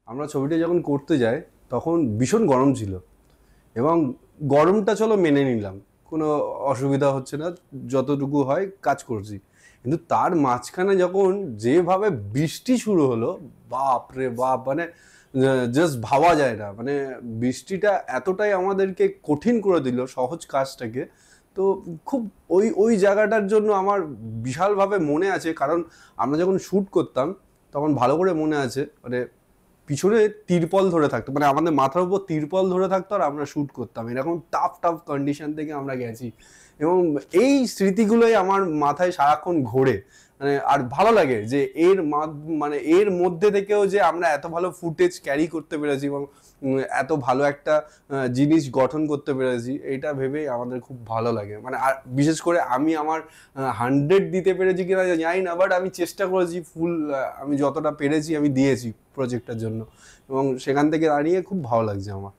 আমরা ছবিটা যখন করতে যাই তখন ভীষণ গরম ছিল, এবং গরমটা চলো মেনে নিলাম, কোনো অসুবিধা হচ্ছে না, যতটুকু হয় কাজ করছি। কিন্তু তার মাঝখানে যখন যেভাবে বৃষ্টি শুরু হলো, বাপ রে বাপ, মানে জাস্ট ভাবা যায় না। মানে বৃষ্টিটা এতটাই আমাদেরকে কঠিন করে দিল সহজ কাজটাকে। তো খুব ওই ওই জায়গাটার জন্য আমার বিশালভাবে মনে আছে, কারণ আমরা যখন শ্যুট করতাম তখন ভালো করে মনে আছে, মানে পিছনে তিরপল ধরে থাকতো, মানে আমাদের মাথার উপর তিরপল ধরে থাকতো আর আমরা শ্যুট করতাম। এরকম টাফ টাফ কন্ডিশন থেকে আমরা গেছি, এবং এই স্মৃতিগুলোই আমার মাথায় সারাক্ষণ ঘোরে। মানে আর ভালো লাগে যে মানে এর মধ্যে থেকেও যে আমরা এত ভালো ফুটেজ ক্যারি করতে পেরেছি, এবং এত ভালো একটা জিনিস গঠন করতে পেরেছি, এটা ভেবেই আমাদের খুব ভালো লাগে। মানে আর বিশেষ করে আমি আমার 100 দিতে পেরেছি কিনা জানি না, বাট আমি চেষ্টা করেছি ফুল, আমি যতটা পেরেছি আমি দিয়েছি প্রজেক্টটার জন্য, এবং সেখান থেকে দাঁড়িয়ে খুব ভালো লাগছে আমার।